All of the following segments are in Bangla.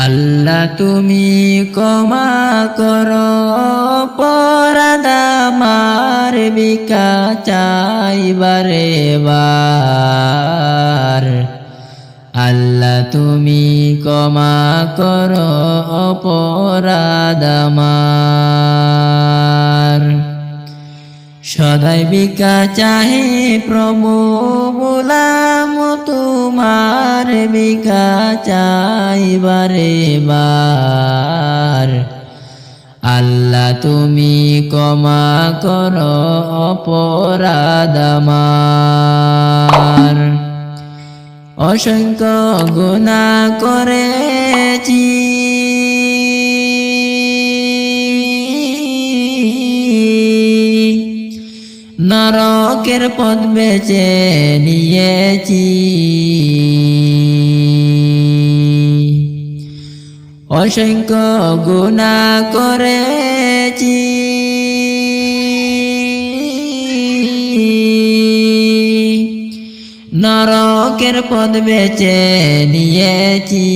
আল্লাহ তুমি ক্ষমা করো অপরাধ আমার বিকা চাইবারে বার। আল্লাহ তুমি ক্ষমা করো অপরাধ আমার। সদাই বিকা চাহে প্রভু গোলাম তোমার বিকা চাইবারে বার। আল্লাহ তুমি ক্ষমা করো অপরাধ আমার। অসংখ্য গুনাহ করেছি নরকের পথ বেছে নিয়েছি। অসংখ্য গুনাহ করেছি নরকের পথ বেছে নিয়েছি।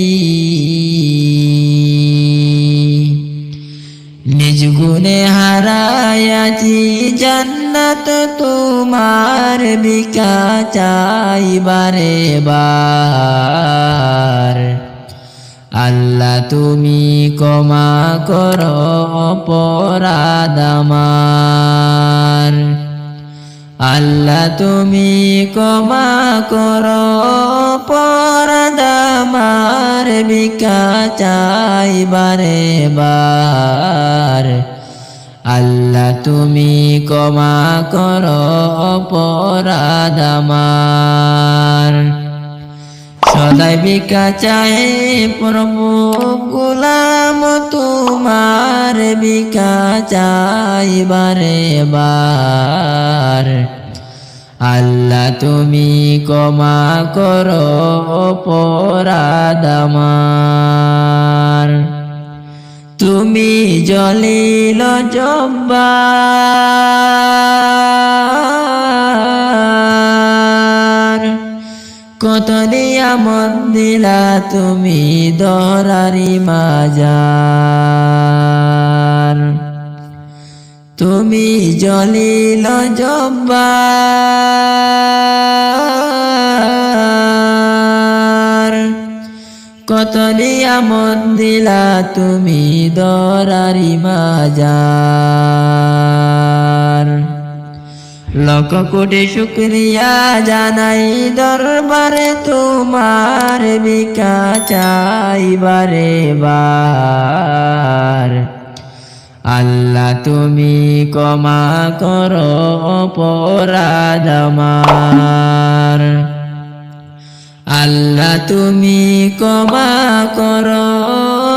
নিজ গুণে হারায়াছি জান্নাত তোমার বিকা চাইবারে বার। আল্লাহ তুমি ক্ষমা করো অপরাধ আমার। আল্লাহ তুমি ক্ষমা করো অপরাধ আমার বিকা চাইবারে বার। আল্লাহ তুমি ক্ষমা করো অপরাধ আমার। সদাই বিকা চাহে প্রভু গোলাম তোমার বিকা চাইবারে বার। আল্লাহ তুমি ক্ষমা করো অপরাধ আমার। তুমি জলিল জব্বার কত নিয়ামত দিলা তুমি দরারি মাজার। তুমি জলিল জব্বার কত নিয়ামত দিলা তুমি দরারি মাজার। লক্ষ কোটি শুকরিয়া জানাই দরবারে তোমার বিকা চাইবারে বার। আল্লাহ তুমি ক্ষমা করো অপরাধ আমার। আল্লাহ তুমি ক্ষমা করো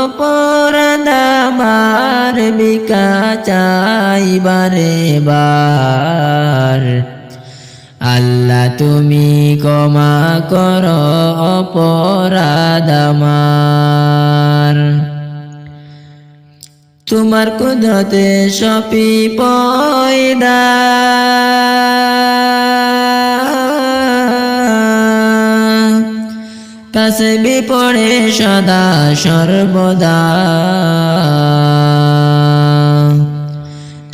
অপরাধ আমার বিকা চাইবারে বার। আল্লাহ তুমি ক্ষমা করো অপরাধ আমার। তোমার কুদরতে সপি পয়দা তাসবিহ পড়ে সদা সর্বদা।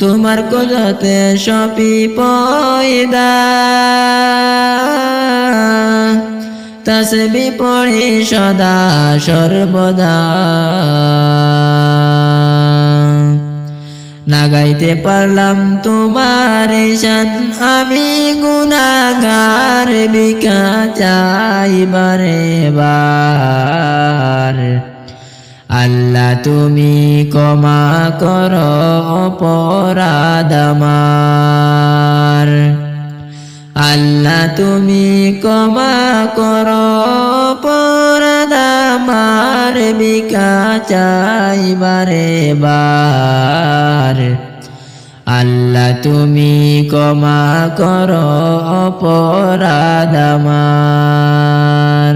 তোমার কুদরতে সপি পয়দা তাসবিহ পড়ে সদা সর্বদা। না গাইতে পারলাম তোমার শান আমি গুনাহগার বিকা চাইবারে বার। আল্লাহ তুমি ক্ষমা করো অপরাধ আমার। আল্লাহ তুমি ক্ষমা করো অপরাধ আমার বিকা চাইবারে বার। আল্লাহ তুমি ক্ষমা করো অপরাধ আমার।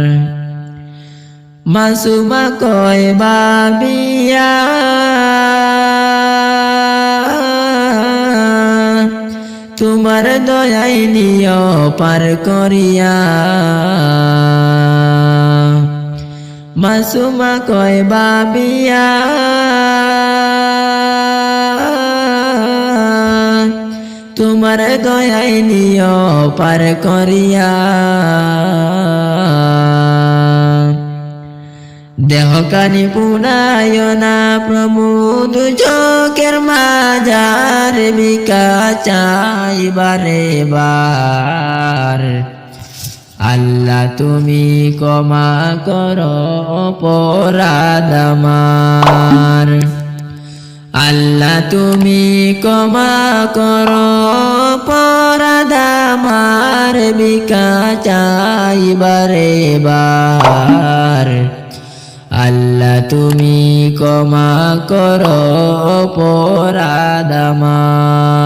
মাসুমা কয় বাবিয়া তোমার দয়াই নিয় পার করিয়া। মাসুমা কয় বাবিয়া তোমার দয়াই নিও পার করিয়া দেহ কানি পুনায় না প্রমোদ চোখের মাজার বিকা চাইবারে বার আল্লাহ তুমি ক্ষমা করো অপরাধ আমার আল্লাহ তুমি ক্ষমা করো অপরাধ আমার বিকা চাইবারে বার আল্লাহ তুমি ক্ষমা করো অপরাধ আমার